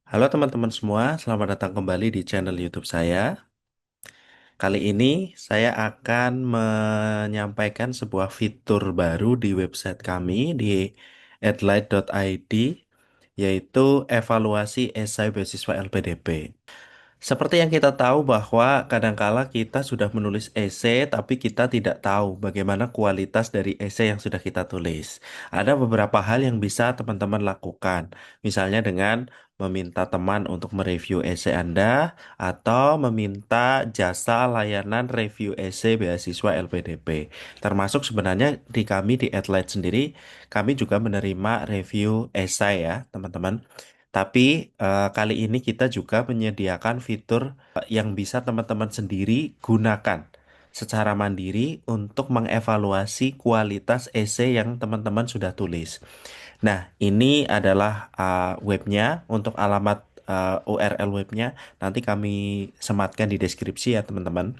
Halo teman-teman semua, selamat datang kembali di channel YouTube saya. Kali ini saya akan menyampaikan sebuah fitur baru di website kami di headlight.id, yaitu evaluasi esai beasiswa LPDP. Seperti yang kita tahu bahwa kadangkala kita sudah menulis esai, tapi kita tidak tahu bagaimana kualitas dari esai yang sudah kita tulis. Ada beberapa hal yang bisa teman-teman lakukan, misalnya dengan meminta teman untuk mereview esai Anda, atau meminta jasa layanan review esai beasiswa LPDP. Termasuk sebenarnya di kami di Adlight sendiri, kami juga menerima review esai ya, teman-teman. Tapi kali ini kita juga menyediakan fitur yang bisa teman-teman sendiri gunakan secara mandiri untuk mengevaluasi kualitas esai yang teman-teman sudah tulis. Nah, ini adalah webnya. Untuk alamat URL webnya nanti kami sematkan di deskripsi ya, teman-teman.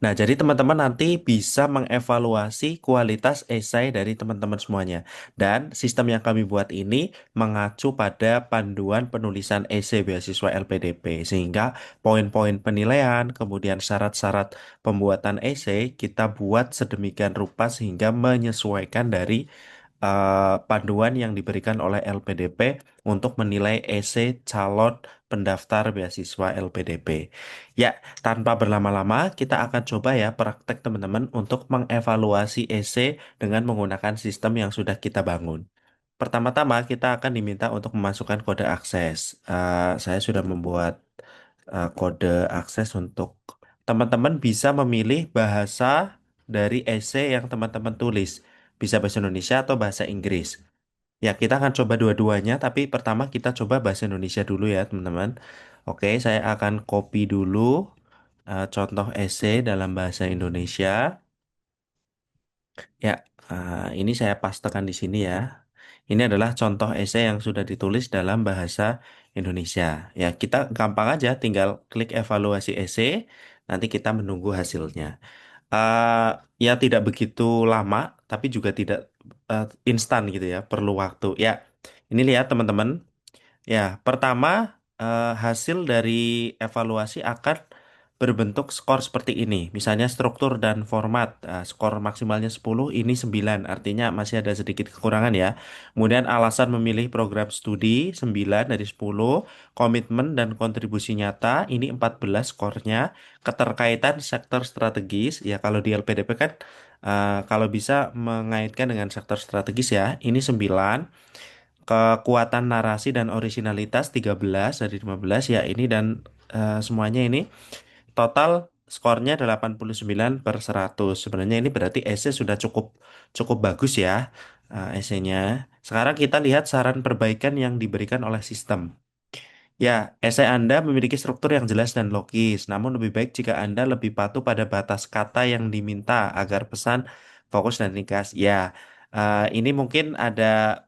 Nah, jadi teman-teman nanti bisa mengevaluasi kualitas esai dari teman-teman semuanya. Dan sistem yang kami buat ini mengacu pada panduan penulisan esai beasiswa LPDP. Sehingga poin-poin penilaian, kemudian syarat-syarat pembuatan esai kita buat sedemikian rupa sehingga menyesuaikan dari panduan yang diberikan oleh LPDP untuk menilai esai calon pendaftar beasiswa LPDP. Ya, tanpa berlama-lama, kita akan coba ya praktek teman-teman untuk mengevaluasi esai dengan menggunakan sistem yang sudah kita bangun. Pertama-tama, kita akan diminta untuk memasukkan kode akses. Saya sudah membuat kode akses untuk teman-teman bisa memilih bahasa dari esai yang teman-teman tulis. Bisa bahasa Indonesia atau bahasa Inggris. Ya, kita akan coba dua-duanya, tapi pertama kita coba bahasa Indonesia dulu ya, teman-teman. Oke, saya akan copy dulu contoh esai dalam bahasa Indonesia. Ya, ini saya pastekan di sini ya. Ini adalah contoh esai yang sudah ditulis dalam bahasa Indonesia. Ya, kita gampang aja, tinggal klik evaluasi esai, nanti kita menunggu hasilnya. Eh, ya, tidak begitu lama, tapi juga tidak instan gitu ya, perlu waktu. Ya, ini lihat teman-teman. Ya, pertama hasil dari evaluasi akan berbentuk skor seperti ini. Misalnya struktur dan format. Skor maksimalnya 10, ini 9. Artinya masih ada sedikit kekurangan ya. Kemudian alasan memilih program studi 9 dari 10. Komitmen dan kontribusi nyata ini 14 skornya. Keterkaitan sektor strategis. Ya kalau di LPDP kan kalau bisa mengaitkan dengan sektor strategis ya. Ini 9. Kekuatan narasi dan orisinalitas 13 dari 15 ya ini, dan semuanya ini total skornya 89/100. Sebenarnya ini berarti esai sudah cukup cukup bagus ya, esainya. Sekarang kita lihat saran perbaikan yang diberikan oleh sistem. Ya, esai Anda memiliki struktur yang jelas dan logis, namun lebih baik jika Anda lebih patuh pada batas kata yang diminta agar pesan fokus dan ringkas. Ya, ini mungkin ada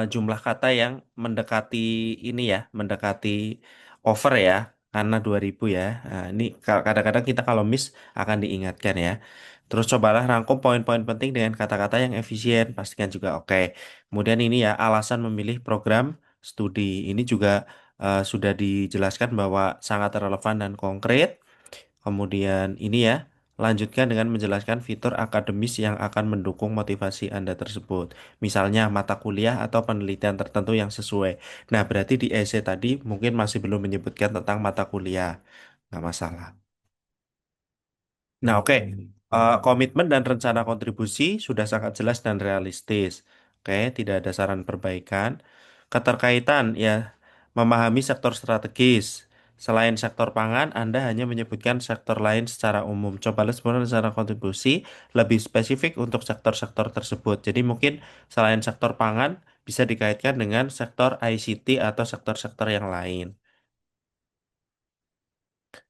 jumlah kata yang mendekati ini ya, mendekati over ya, karena 2000 ya. Nah, ini kadang-kadang kita kalau miss akan diingatkan ya. Terus cobalah rangkum poin-poin penting dengan kata-kata yang efisien, pastikan juga oke. Kemudian ini ya, alasan memilih program studi. Ini juga sudah dijelaskan bahwa sangat relevan dan konkret. Kemudian ini ya, lanjutkan dengan menjelaskan fitur akademis yang akan mendukung motivasi Anda tersebut. Misalnya mata kuliah atau penelitian tertentu yang sesuai. Nah, berarti di essay tadi mungkin masih belum menyebutkan tentang mata kuliah. Nggak masalah. Nah, oke. Komitmen dan rencana kontribusi sudah sangat jelas dan realistis. Oke, tidak ada saran perbaikan. Keterkaitan, ya, memahami sektor strategis. Selain sektor pangan, Anda hanya menyebutkan sektor lain secara umum. Coba lihat sebenarnya rencana kontribusi lebih spesifik untuk sektor-sektor tersebut. Jadi mungkin selain sektor pangan, bisa dikaitkan dengan sektor ICT atau sektor-sektor yang lain.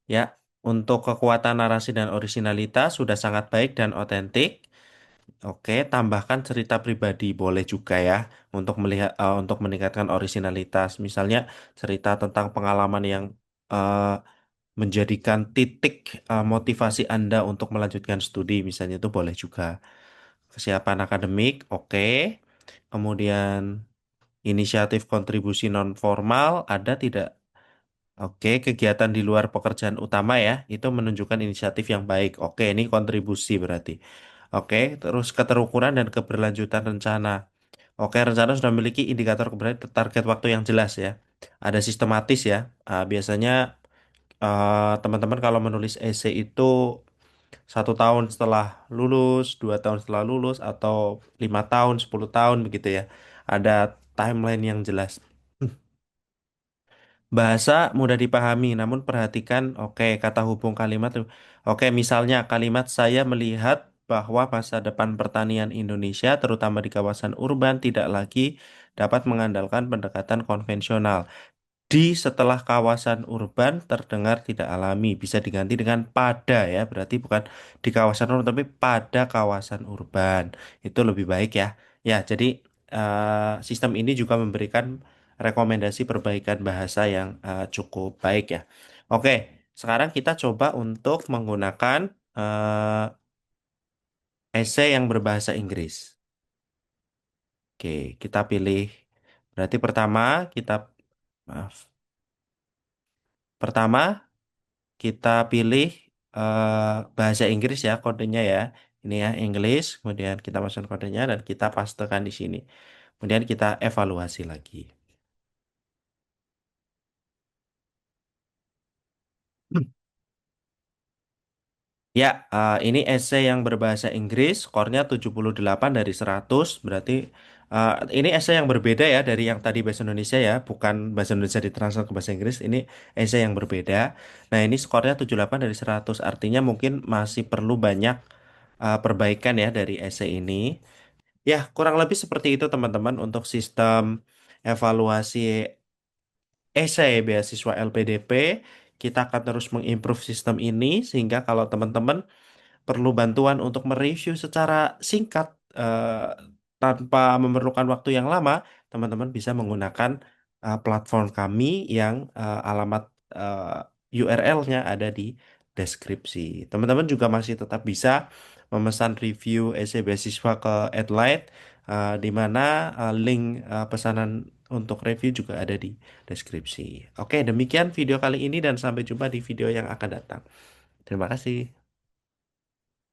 Ya, untuk kekuatan narasi dan orisinalitas sudah sangat baik dan otentik. Oke, tambahkan cerita pribadi boleh juga ya untuk melihat untuk meningkatkan orisinalitas. Misalnya cerita tentang pengalaman yang eh, menjadikan titik motivasi Anda untuk melanjutkan studi, misalnya itu boleh juga. Kesiapan akademik, oke. Kemudian Inisiatif kontribusi non formal ada tidak? Oke, kegiatan di luar pekerjaan utama ya, itu menunjukkan inisiatif yang baik. Oke, ini kontribusi berarti. Oke, terus keterukuran dan keberlanjutan rencana. Oke, rencana sudah memiliki indikator keberhasilan target waktu yang jelas ya. Ada sistematis ya. Biasanya teman-teman kalau menulis esai itu 1 tahun setelah lulus, 2 tahun setelah lulus, atau 5 tahun, 10 tahun begitu ya. Ada timeline yang jelas. Bahasa mudah dipahami, namun perhatikan, oke, kata hubung kalimat. Oke, misalnya kalimat saya melihat bahwa masa depan pertanian Indonesia, terutama di kawasan urban, tidak lagi dapat mengandalkan pendekatan konvensional. Di setelah kawasan urban terdengar tidak alami, bisa diganti dengan pada ya, berarti bukan di kawasan urban, tapi pada kawasan urban. Itu lebih baik ya. Ya, jadi sistem ini juga memberikan rekomendasi perbaikan bahasa yang cukup baik ya. Oke, sekarang kita coba untuk menggunakan esai yang berbahasa Inggris. Oke, kita pilih. Berarti pertama kita, maaf, pertama kita pilih bahasa Inggris ya kodenya ya. Ini ya English, kemudian kita masukkan kodenya dan kita pastekan di sini. Kemudian kita evaluasi lagi. Ya, ini esai yang berbahasa Inggris, skornya 78 dari 100. Berarti ini esai yang berbeda ya dari yang tadi bahasa Indonesia ya, bukan bahasa Indonesia ditranslate ke bahasa Inggris. Ini esai yang berbeda. Nah, ini skornya 78 dari 100. Artinya mungkin masih perlu banyak perbaikan ya dari esai ini. Ya, kurang lebih seperti itu teman-teman untuk sistem evaluasi esai beasiswa LPDP. Kita akan terus mengimprove sistem ini sehingga kalau teman-teman perlu bantuan untuk mereview secara singkat tanpa memerlukan waktu yang lama, teman-teman bisa menggunakan platform kami yang alamat URL-nya ada di deskripsi. Teman-teman juga masih tetap bisa memesan review essay beasiswa ke Adlight, di mana link pesanan untuk review juga ada di deskripsi. Oke, demikian video kali ini dan sampai jumpa di video yang akan datang. Terima kasih.